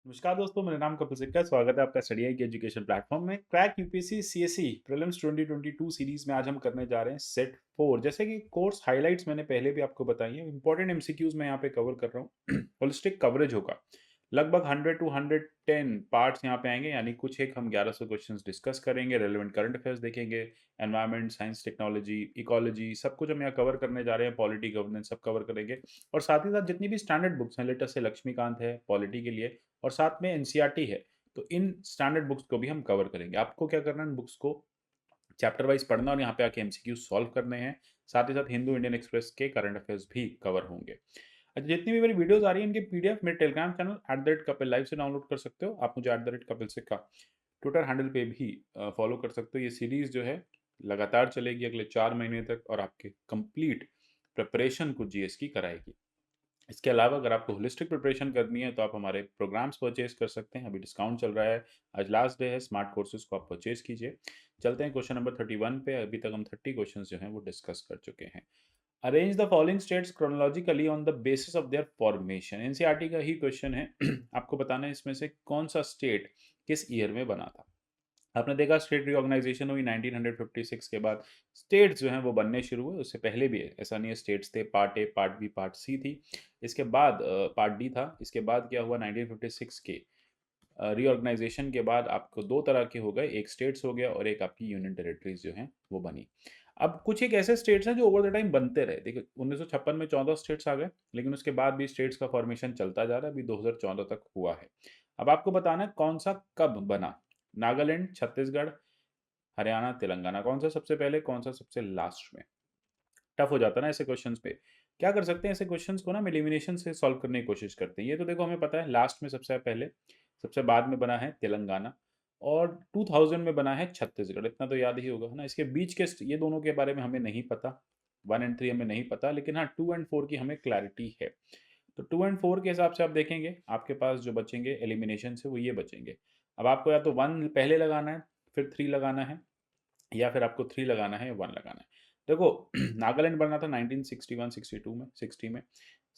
नमस्कार दोस्तों, मेरा नाम कपिल सिक्का। स्वागत है आपका स्टडी आई की एजुकेशन प्लेटफॉर्म में। Crack UPSC CSE prelims 2022 series में आज हम करने जा रहे हैं सेट 4। जैसे कि कोर्स हाइलाइट्स मैंने पहले भी आपको बताई है, इंपॉर्टेंट एमसीक्यूज मैं यहाँ पे कवर कर रहा हूँ। होलिस्टिक कवरेज होगा, लगभग 100 टू 110 पार्ट्स यहाँ पे आएंगे, यानी कुछ एक हम 1100 क्वेश्चंस डिस्कस करेंगे, रेलेवेंट करंट अफेयर्स देखेंगे, एनवायरनमेंट, साइंस, टेक्नोलॉजी, इकोलॉजी, सब कुछ हम यहाँ कवर करने जा रहे हैं। पॉलिटी, गवर्नेंस सब कवर करेंगे। और साथ ही साथ जितनी भी स्टैंडर्ड बुक्स हैं, लेटेस्ट से लक्ष्मीकांत है पॉलिटी के लिए, और साथ में एनसीईआरटी है, तो इन स्टैंडर्ड बुक्स को भी हम कवर करेंगे। आपको क्या करना है, इन बुक्स को चैप्टर वाइज पढ़ना और यहाँ पे आके एमसीक्यू सॉल्व करने हैं। साथ ही साथ हिंदू इंडियन एक्सप्रेस के करंट अफेयर्स भी कवर होंगे। अच्छा, जितनी भी मेरी वीडियोस आ रही है इनके पीडीएफ मेरे टेलीग्राम चैनल @कपिल लाइव से डाउनलोड कर सकते हो। आप मुझे @कपिल सिक्का ट्विटर हैंडल पे भी फॉलो कर सकते हो। ये सीरीज जो है लगातार चलेगी अगले 4 महीने तक और आपके कंप्लीट प्रिपरेशन को जीएस की कराएगी। इसके अलावा अगर आपको होलिस्टिक प्रिपरेशन करनी है तो आप हमारे प्रोग्राम्स परचेज कर सकते हैं। अभी डिस्काउंट चल रहा है, आज लास्ट डे है। स्मार्ट कोर्सेज को आप परचेज कीजिए। चलते हैं क्वेश्चन नंबर 31 पे। अभी तक हम 30 क्वेश्चन जो हैं वो डिस्कस कर चुके हैं। Arrange the following states chronologically on the basis of their formation. NCERT का ही क्वेश्चन है। आपको बताना है इसमें से कौन सा स्टेट किस ईयर में बना था। आपने देखा स्टेट रिऑर्गेनाइजेशन हुई 1956 के बाद। स्टेट्स जो हैं वो बनने शुरू हुए, उससे पहले भी ऐसा नहीं है स्टेट्स थे, part A, part B, part C थी। इसके बाद पार्ट डी था। इसके बाद क्या हुआ, 1956 के रीऑर्गेनाइजेशन के बाद आपको दो तरह के हो गए, एक स्टेट्स हो गया और एक आपकी यूनियन टेरिटरीज जो हैं वो बनी। अब कुछ एक ऐसे स्टेट्स हैं जो ओवर द टाइम बनते रहे। देखिए 1956 में 14 स्टेट्स आ गए, लेकिन उसके बाद भी स्टेट्स का फॉर्मेशन चलता जा रहा है, अभी 2014 तक हुआ है। अब आपको बताना है कौन सा कब बना। नागालैंड, छत्तीसगढ़, हरियाणा, तेलंगाना, कौन सा सबसे पहले, कौन सा सबसे लास्ट में। टफ हो जाता है ना ऐसे क्वेश्चंस पे। क्या कर सकते हैं, ऐसे क्वेश्चंस को ना हम एलिमिनेशन से सॉल्व करने की कोशिश करते हैं। ये तो देखो हमें पता है लास्ट में सबसे पहले, सबसे बाद में बना है तेलंगाना, और 2000 में बना है छत्तीसगढ़। इतना तो याद ही होगा, है ना। इसके बीच के ये दोनों के बारे में हमें नहीं पता, 1 और 3 हमें नहीं पता, लेकिन हाँ 2 और 4 की हमें क्लैरिटी है। तो 2 और 4 के हिसाब से आप देखेंगे आपके पास जो बचेंगे एलिमिनेशन से वो ये बचेंगे। अब आपको या तो 1 पहले लगाना है, फिर 3 लगाना है, या फिर आपको 3 लगाना है या 1 लगाना है। देखो नागालैंड बना था 1961 62 में, 60 में।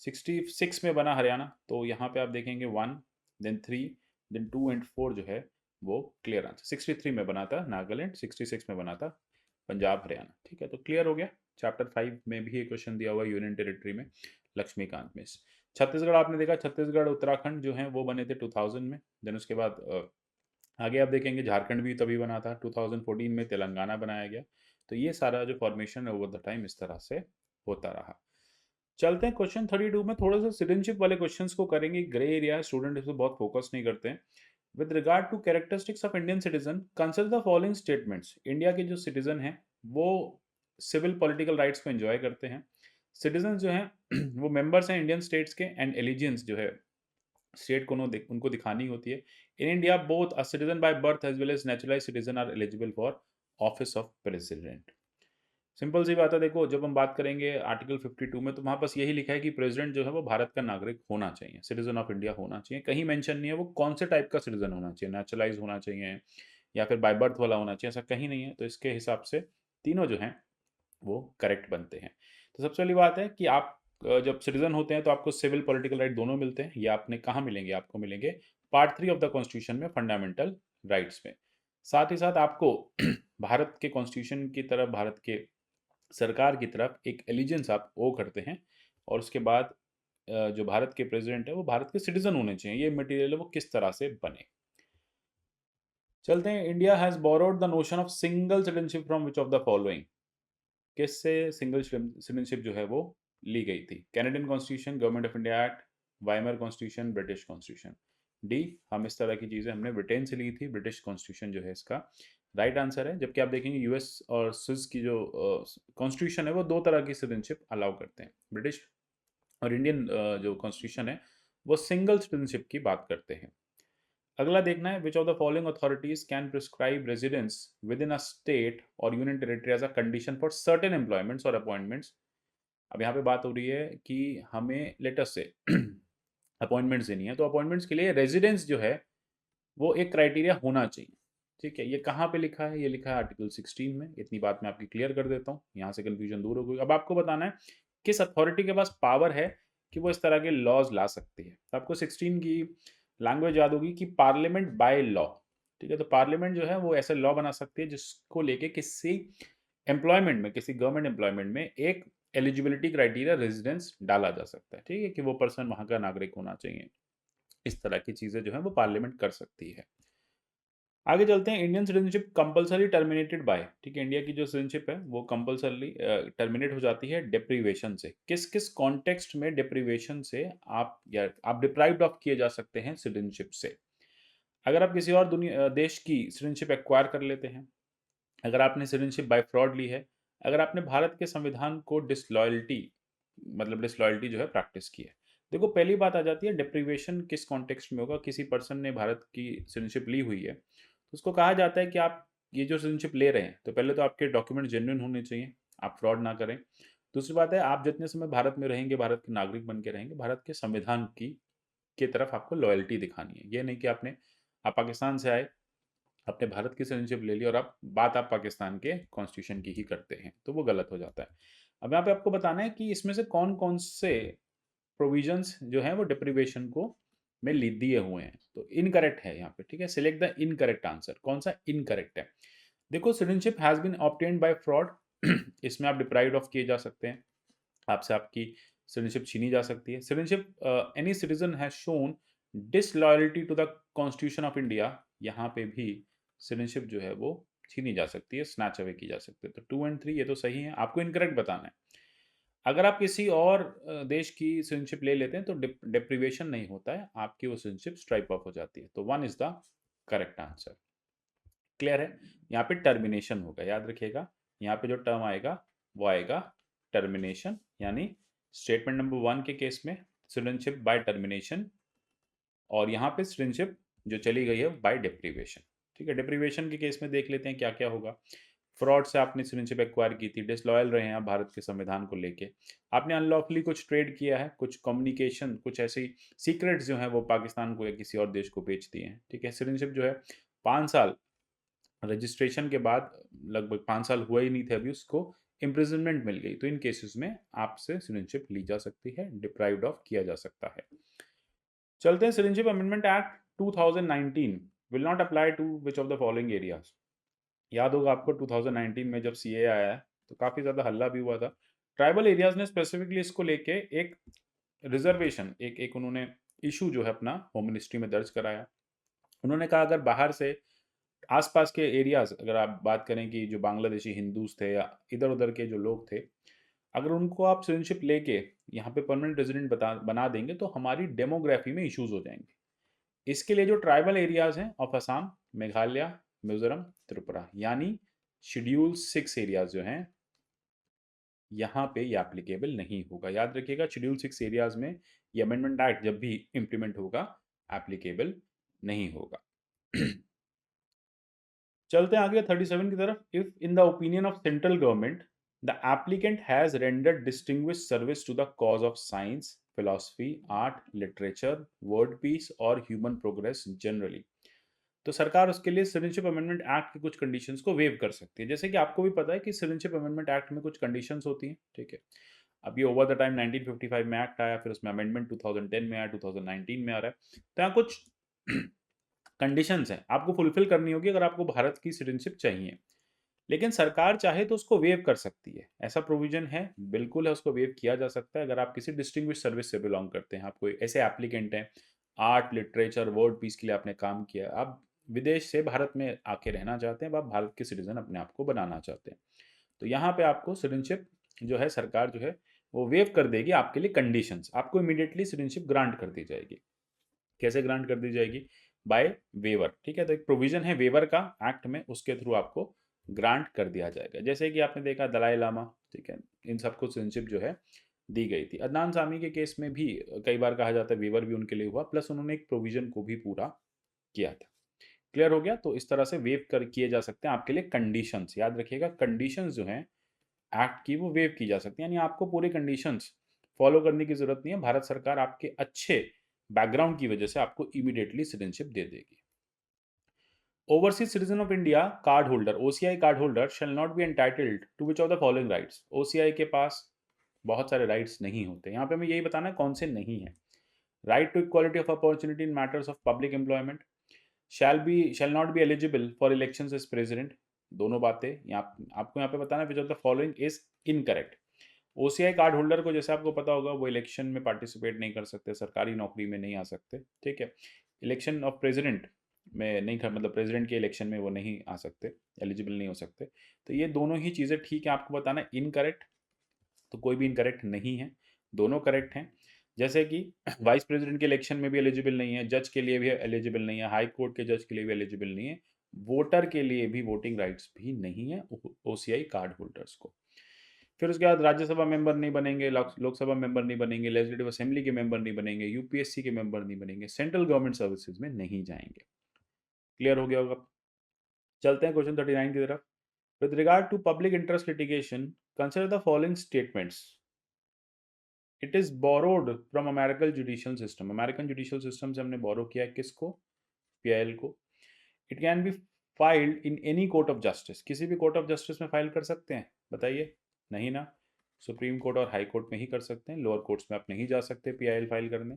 66 में बना हरियाणा, तो यहाँ पे आप देखेंगे 1, देन 3, देन 2 और 4 जो है वो क्लियर आंसर। 63 में बना था नागालैंड, 66 में बना था पंजाब हरियाणा। ठीक है, तो क्लियर हो गया। चैप्टर 5 में भी ये क्वेश्चन दिया हुआ है, यूनियन टेरिटरी में, लक्ष्मीकांत में। छत्तीसगढ़ आपने देखा, छत्तीसगढ़ उत्तराखंड जो है वो बने थे 2000 में। देन उसके बाद आगे आप देखेंगे झारखंड भी तभी बना था, 2014 में तेलंगाना बनाया गया। तो ये सारा जो फॉर्मेशन है ओवर द टाइम इस तरह से होता रहा। चलते हैं क्वेश्चन 32 में। थोड़ा सा सिटीजनशिप वाले क्वेश्चंस को करेंगे। ग्रे एरिया, स्टूडेंट इस पर बहुत फोकस नहीं करते हैं। With regard to characteristics of Indian citizen, consider the following statements. India के जो सिटीजन हैं वो सिविल पॉलिटिकल राइट्स को एंजॉय करते हैं। सिटीजन जो हैं वो मेंबर्स हैं इंडियन स्टेट्स के, एंड एलिजियंस जो है स्टेट को उनको दिखानी होती है। In India both a citizen by birth as well as naturalize citizen are eligible for office of president. Simple सी बात है। देखो जब हम बात करेंगे आर्टिकल 52 में, तो वहाँ बस यही लिखा है कि प्रेसिडेंट जो है वो भारत का नागरिक होना चाहिए, सिटीजन ऑफ इंडिया होना चाहिए। कहीं मेंशन नहीं है वो कौन से टाइप का सिटीजन होना चाहिए, नेचुरलाइज होना चाहिए या फिर बाय बर्थ वाला होना चाहिए, ऐसा कहीं नहीं है। तो इसके हिसाब से तीनों जो हैं वो करेक्ट बनते हैं। तो सबसे पहली बात है कि आप जब सिटीजन होते हैं तो आपको सिविल पॉलिटिकल राइट दोनों मिलते हैं। ये आपने कहाँ मिलेंगे, आपको मिलेंगे पार्ट 3 ऑफ द कॉन्स्टिट्यूशन में, फंडामेंटल राइट्स में। साथ ही साथ आपको भारत के कॉन्स्टिट्यूशन की तरफ, भारत के सरकार की तरफ एक एलिजेंस आप ओ करते हैं। और उसके बाद जो भारत के प्रेसिडेंट है वो भारत के सिटीजन होने चाहिए। ये मटेरियल है वो किस तरह से बने। चलते हैं। India has borrowed the notion of single citizenship from which of the following. किससे सिंगल सिटीजनशिप जो है वो ली गई थी। Canadian constitution, government of India act, Weimar constitution, British constitution. D, हम इस तरह की चीज़ें हमने ब्रिटेन से ली थी। ब्रिटिश कॉन्स्टिट्यूशन जो है इसका राइट आंसर है। जबकि आप देखेंगे यूएस और स्विस की जो कॉन्स्टिट्यूशन है वो दो तरह की सिटीजनशिप अलाउ करते हैं। ब्रिटिश और इंडियन जो कॉन्स्टिट्यूशन है वो सिंगल सिटीजनशिप की बात करते हैं। अगला देखना है, which of the following authorities can prescribe residence within a state or union territory as a condition for certain employments or appointments. अब यहाँ पे बात हो रही है कि हमें लेटेस्ट से अपॉइंटमेंट्स देनी है, तो अपॉइंटमेंट्स के लिए रेजिडेंस जो है वो एक क्राइटेरिया होना चाहिए। ठीक है, ये कहाँ पे लिखा है, ये लिखा है आर्टिकल 16 में। इतनी बात मैं आपकी क्लियर कर देता हूँ, यहाँ से कंफ्यूजन दूर हो गई। अब आपको बताना है किस अथॉरिटी के पास पावर है कि वो इस तरह के लॉज ला सकती है। तो आपको 16 की लैंग्वेज याद होगी कि पार्लियामेंट बाय लॉ, ठीक है। तो पार्लियामेंट जो है वो ऐसा लॉ बना सकती है जिसको लेके किसी एम्प्लॉयमेंट में, किसी गवर्नमेंट एम्प्लॉयमेंट में एक एलिजिबिलिटी क्राइटेरिया रेजिडेंस डाला जा सकता है, ठीक है, कि वो पर्सन वहां का नागरिक होना चाहिए। इस तरह की चीजें जो है वो पार्लियामेंट कर सकती है। आगे चलते हैं, Indian citizenship compulsory terminated bye, ठीक है, इंडिया की जो सिटीजनशिप है वो कंपलसरी टर्मिनेट हो जाती है डिप्रीवेशन से। किस किस कॉन्टेक्स्ट में डिप्रीवेशन से आप या आप डिप्राइव्ड ऑफ किए जा सकते हैं सिटीजनशिप से? अगर आप किसी और दुनिया देश की सिटीजनशिप एक्वायर कर लेते हैं, अगर आपने सिटीजनशिप बाय फ्रॉड ली है, अगर आपने भारत के संविधान को डिसलॉयल्टी, मतलब डिसलॉयल्टी जो है प्रैक्टिस की है। देखो पहली बात आ जाती है डिप्रीवेशन किस कॉन्टेक्स्ट में होगा। किसी पर्सन ने भारत की सिटीजनशिप ली हुई है तो उसको कहा जाता है कि आप ये जो सिटीजनशिप ले रहे हैं तो पहले तो आपके डॉक्यूमेंट जेन्युइन होने चाहिए, आप फ्रॉड ना करें। दूसरी बात है, आप जितने समय भारत में रहेंगे, भारत के नागरिक बन के रहेंगे, भारत के संविधान की तरफ आपको लॉयल्टी दिखानी है। ये नहीं कि आप पाकिस्तान से आए, आपने भारत की सिटीजनशिप ले ली और आप पाकिस्तान के कॉन्स्टिट्यूशन की ही करते हैं, तो वो गलत हो जाता है। अब यहाँ पे आपको बताना है कि इसमें से कौन कौन से प्रोविजंस जो हैं वो डिप्रीवेशन को में दिए हुए हैं। तो इनकरेक्ट है यहाँ पे, ठीक है, सिलेक्ट द इनकरेक्ट आंसर। कौन सा इनकरेक्ट है? देखो, citizenship has been obtained by fraud, इसमें आप डिप्राइव्ड ऑफ किए जा सकते हैं, आपसे आपकी सिटीजनशिप छीनी जा सकती है। Citizenship any citizen has shown disloyalty to the constitution of India, यहाँ पे भी सिटीजनशिप जो है वो छीनी जा सकती है, स्नैच अवे की जा सकती है। तो 2 और 3 ये तो सही है, आपको इनकरेक्ट बताना है। अगर आप किसी और देश की सिटीजनशिप ले लेते हैं तो डिप्रीवेशन नहीं होता है, आपकी वो सिटीजनशिप स्ट्राइप ऑफ हो जाती है। तो 1 is the correct answer. Clear है? यहाँ पे टर्मिनेशन होगा, याद रखिएगा, यहाँ पे जो टर्म आएगा वो आएगा टर्मिनेशन, यानी स्टेटमेंट नंबर 1 के केस में सिटीजनशिप बाय टर्मिनेशन, और यहाँ पे सिटीजनशिप जो चली गई है बाय डिप्रीवेशन। ठीक है, डिप्रीवेशन के केस में देख लेते हैं क्या क्या होगा। फ्रॉड से आपने सिटीजनशिप एक्वायर की थी, डिसलॉयल रहे हैं आप भारत के संविधान को लेके, आपने अनलॉफुली कुछ ट्रेड किया है, कुछ कम्युनिकेशन, कुछ ऐसी सीक्रेट्स जो है वो पाकिस्तान को या किसी और देश को बेच दिए हैं। ठीक है, सिटीजनशिप जो है 5 साल रजिस्ट्रेशन के बाद, लगभग 5 साल हुआ ही नहीं थे अभी, उसको इम्प्रिजनमेंट मिल गई, तो इन केसेस में आपसे सिटीजनशिप ली जा सकती है, डिप्राइव्ड ऑफ किया जा सकता है। चलते हैं, citizenship amendment act 2019 will not apply to which of the following areas. याद होगा आपको 2019 में जब सीए आया है तो काफ़ी ज़्यादा हल्ला भी हुआ था। ट्राइबल एरियाज ने स्पेसिफिकली इसको लेके एक रिजर्वेशन, एक एक उन्होंने इशू जो है अपना होम मिनिस्ट्री में दर्ज कराया। उन्होंने कहा अगर बाहर से आसपास के एरियाज, अगर आप बात करें कि जो बांग्लादेशी हिंदूज थे या इधर उधर के जो लोग थे, अगर उनको आप सिटीजनशिप लेके यहाँ पे परमानेंट रेजिडेंट बना देंगे तो हमारी डेमोग्राफी में इश्यूज हो जाएंगे। इसके लिए जो ट्राइबल एरियाज हैं ऑफ असम, मेघालय, मिजोरम, त्रिपुरा, यानी शेड्यूल 6 एरियाज जो हैं, यहाँ पे ये एप्लीकेबल नहीं होगा। याद रखिएगा, शेड्यूल 6 एरियाज में ये अमेंडमेंट एक्ट जब भी इंप्लीमेंट होगा एप्लीकेबल नहीं होगा। चलते हैं आगे 37 की तरफ। If in the opinion of central government the applicant has rendered distinguished service to the cause of science, philosophy, art, literature, world peace और ह्यूमन प्रोग्रेस जनरली, तो सरकार उसके लिए सिटीजनशिप अमेंडमेंट एक्ट की कुछ कंडीशंस को वेव कर सकती है। जैसे कि आपको भी पता है कि सिटीजनशिप अमेंडमेंट एक्ट में कुछ कंडीशंस होती हैं, ठीक है। अब ये ओवर द टाइम 1955 में एक्ट आया, फिर उसमें अमेंडमेंट 2010 में आया, 2019 में आ रहा है। तो यहाँ कुछ कंडीशंस हैं आपको फुलफिल करनी होगी अगर आपको भारत की सिटीजनशिप चाहिए, लेकिन सरकार चाहे तो उसको वेव कर सकती है। ऐसा प्रोविजन है, बिल्कुल है, उसको वेव किया जा सकता है। अगर आप किसी डिस्टिंग्विश सर्विस से बिलोंग करते हैं, आपको ऐसे एप्लीकेंट हैं, आर्ट, लिटरेचर, वर्ड पीस के लिए आपने काम किया, आप विदेश से भारत में आके रहना चाहते हैं, आप भारत के सिटीजन अपने आप को बनाना चाहते हैं, तो यहाँ पे आपको सिटीजनशिप जो है सरकार जो है वो वेव कर देगी आपके लिए कंडीशंस, आपको इमीडिएटली सिटीजनशिप ग्रांट कर दी जाएगी। कैसे ग्रांट कर दी जाएगी? बाय वेवर, ठीक है। तो एक प्रोविजन है वेवर का एक्ट में, उसके थ्रू आपको ग्रांट कर दिया जाएगा। जैसे कि आपने देखा दलाई लामा, ठीक है, इन सबको सिटीजनशिप जो है दी गई थी। अदनान सामी के केस में भी कई बार कहा जाता है वेवर भी उनके लिए हुआ, प्लस उन्होंने एक प्रोविजन को भी पूरा किया था। क्लियर हो गया? तो इस तरह से वेव कर किए जा सकते हैं आपके लिए कंडीशंस। याद रखिएगा, कंडीशंस जो हैं एक्ट की वो वेव की जा सकती है, यानी आपको पूरे कंडीशंस फॉलो करने की जरूरत नहीं है। भारत सरकार आपके अच्छे बैकग्राउंड की वजह से आपको इमीडिएटली सिटीजनशिप दे देगी। Overseas citizen of India card holder, OCI card holder shall not be entitled to which of the following rights. OCI के पास बहुत सारे राइट्स नहीं होते, यहाँ पे हमें यही बताना है कौन से नहीं है। Right to equality of opportunity in matters of public employment, shall not be eligible for elections as president. दोनों बातें यहाँ आपको यहाँ पे बताना, which of the following is incorrect. OCI card holder को जैसे आपको पता होगा वो इलेक्शन में पार्टिसिपेट नहीं कर सकते, सरकारी नौकरी में नहीं आ सकते, ठीक है। इलेक्शन ऑफ प्रेसिडेंट में नहीं कर, मतलब प्रेसिडेंट के इलेक्शन में वो नहीं आ सकते, एलिजिबल नहीं हो सकते। तो ये दोनों ही चीज़ें ठीक है, आपको बताना इनकरेक्ट, तो कोई भी इनकरेक्ट नहीं है, दोनों करेक्ट हैं। जैसे कि वाइस प्रेसिडेंट के इलेक्शन में भी एलिजिबल नहीं है, जज के लिए भी एलिजिबल नहीं है, हाई कोर्ट के जज के लिए भी एलिजिबल नहीं है, वोटर के लिए भी वोटिंग राइट्स भी नहीं है ओसीआई कार्ड होल्डर्स को। फिर उसके बाद राज्यसभा मेंबर नहीं बनेंगे, लोकसभा मेंबर नहीं बनेंगे, लेजिस्लेटिव असेंबली के मेंबर नहीं बनेंगे, यूपीएससी के मेंबर नहीं बनेंगे, सेंट्रल गवर्नमेंट सर्विसेज में नहीं जाएंगे। क्लियर हो गया होगा। चलते हैं क्वेश्चन 39 की तरफ। With regard to public interest litigation, consider the following statements. It is borrowed from American judicial system. American judicial system से हमने बोरो किया है किसको? पीआईएल को। It can be filed in any court of justice. किसी भी court of justice में file कर सकते हैं? बताइए। नहीं ना। सुप्रीम कोर्ट और हाई कोर्ट में ही कर सकते हैं, लोअर कोर्ट्स में आप नहीं जा सकते पीआईएल फाइल करने।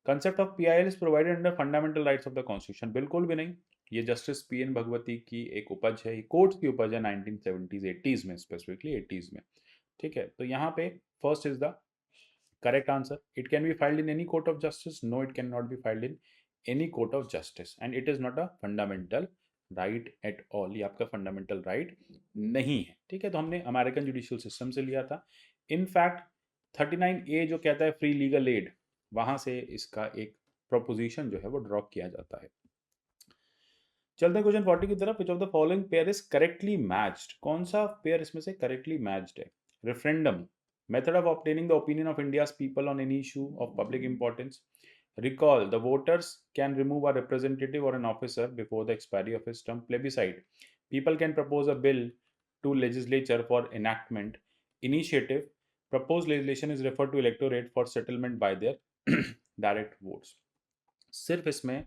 Concept of PIL is provided under fundamental rights of the constitution. बिल्कुल भी नहीं। ये जस्टिस पीएन भगवती की एक उपज है, ये कोर्ट की उपज है 1970s 80s में, स्पेसिफिकली 80s में, ठीक है। तो यहाँ पे first is the correct answer. It can be filed in any court of justice. No, it cannot be filed in any court of justice, and it is not a fundamental right at all. ये आपका fundamental right नहीं है, ठीक है। तो हमने American judicial system से लिया था। इनफैक्ट 39A जो कहता है फ्री लीगल एड, वहां से इसका एक प्रोपोजिशन जो है वो ड्रॉ किया जाता है। चलते हैं क्वेश्चन 40 की तरफ। विच of the following pair is correctly matched. कौन सा पेयर इसमें से करेक्टली मैच्ड है? Referendum, method of obtaining the opinion of India's people on any issue of public importance. Recall, the voters can remove a representative or an officer before the expiry of his term. Plebiscite, people can propose a bill to legislature for enactment. Initiative, proposed legislation is referred to electorate for settlement by their direct votes. सिर्फ इसमें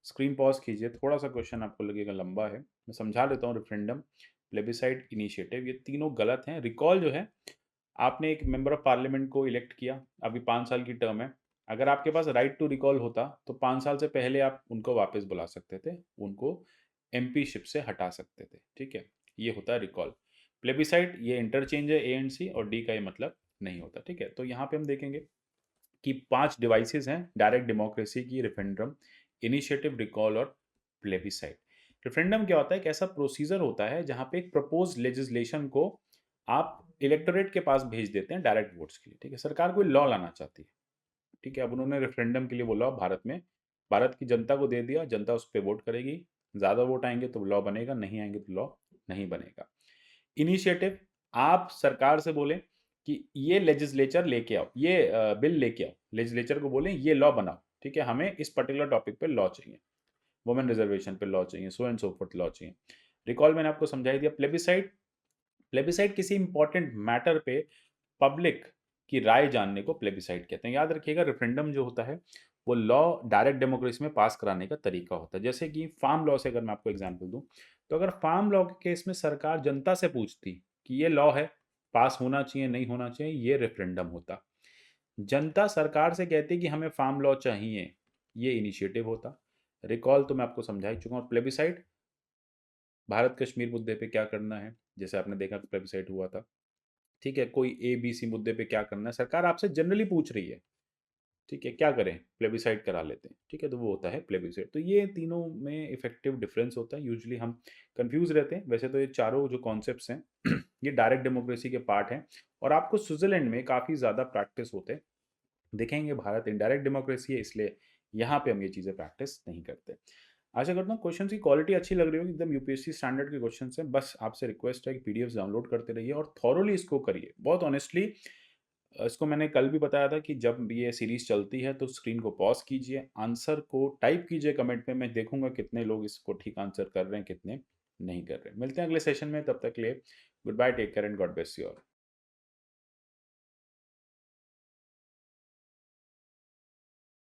screen pause कीजिए, थोड़ा सा question आपको लगेगा लंबा है, मैं समझा लेता हूँ। रेफरेंडम, प्लेबिसाइड, इनिशिएटिव, ये तीनों गलत हैं। रिकॉल जो है, आपने एक मेंबर ऑफ पार्लियामेंट को इलेक्ट किया, अभी 5 साल की टर्म है। अगर आपके पास राइट टू रिकॉल होता तो 5 साल से पहले आप उनको वापस बुला सकते थे, उनको एमपी शिप से हटा सकते थे, ठीक है। ये होता है रिकॉल। प्लेबिसाइड ये इंटरचेंज है ए एंड सी, और डी का ये मतलब नहीं होता, ठीक है। तो यहाँ पे हम देखेंगे कि 5 डिवाइसेस हैं डायरेक्ट डेमोक्रेसी की: रेफरेंडम, इनिशिएटिव, रिकॉल और प्लेबिसाइड। रेफरेंडम क्या होता है? एक ऐसा प्रोसीजर होता है जहाँ पे एक प्रपोज लेजिस्लेशन को आप इलेक्टोरेट के पास भेज देते हैं डायरेक्ट वोट्स के लिए, ठीक है। सरकार कोई लॉ लाना चाहती है, ठीक है। अब उन्होंने रेफरेंडम के लिए वो लॉ भारत की जनता को दे दिया, जनता उस पर वोट करेगी, ज़्यादा वोट आएंगे तो लॉ बनेगा, नहीं आएंगे तो लॉ नहीं बनेगा। इनिशिएटिव, आप सरकार से बोलें कि ये लेजिस्लेचर लेके आओ, ये बिल लेके आओ, लेजिस्लेचर को बोलें ये लॉ बनाओ, ठीक है, हमें इस पर्टिकुलर टॉपिक पे लॉ चाहिए, वुमेन रिजर्वेशन पे लॉ चाहिए, so and so fourth law चाहिए। रिकॉल मैंने आपको समझाई दिया। प्लेबिसाइड, प्लेबिसाइड किसी इंपॉर्टेंट मैटर पे पब्लिक की राय जानने को प्लेबिसाइड कहते हैं। याद रखिएगा, रेफरेंडम जो होता है वो लॉ डायरेक्ट डेमोक्रेसी में पास कराने का तरीका होता है। जैसे कि फार्म लॉ से अगर मैं आपको एग्जांपल दूं, तो अगर फार्म लॉ के केस में सरकार जनता से पूछती कि ये लॉ है, पास होना चाहिए नहीं होना चाहिए, ये रेफरेंडम होता। जनता सरकार से कहती कि हमें फार्म लॉ चाहिए, ये इनिशिएटिव होता। रिकॉल तो मैं आपको समझा ही चुका हूँ। प्लेबिसाइड, भारत कश्मीर मुद्दे पे क्या करना है, जैसे आपने देखा प्लेबिसाइड हुआ था, ठीक है। कोई ए बी सी मुद्दे पे क्या करना है, सरकार आपसे जनरली पूछ रही है, ठीक है, क्या करें, प्लेबिसाइड करा लेते हैं, ठीक है। तो वो होता है प्लेबिसाइड। तो ये तीनों में इफेक्टिव डिफरेंस होता है। यूजुअली हम कंफ्यूज रहते हैं। वैसे तो ये चारों जो कॉन्सेप्ट्स हैं ये डायरेक्ट डेमोक्रेसी के पार्ट हैं, और आपको स्विट्जरलैंड में काफ़ी ज़्यादा प्रैक्टिस होते हैं देखेंगे। भारत इनडायरेक्ट डेमोक्रेसी है, इसलिए यहाँ पे हम ये चीज़ें प्रैक्टिस नहीं करते। आशा करता हूँ क्वेश्चन की क्वालिटी अच्छी लग रही होगी, एकदम यूपीएससी स्टैंडर्ड के क्वेश्चन हैं। बस आपसे रिक्वेस्ट है कि पीडीएफ डाउनलोड करते रहिए और थॉरोली इसको करिए, बहुत ऑनेस्टली। इसको मैंने कल भी बताया था कि जब ये सीरीज चलती है तो स्क्रीन को पॉज कीजिए, आंसर को टाइप कीजिए कमेंट में, मैं देखूंगा कितने लोग इसको ठीक आंसर कर रहे हैं, कितने नहीं कर रहे। मिलते हैं अगले सेशन में, तब तक के लिए goodbye, take care and God bless you all.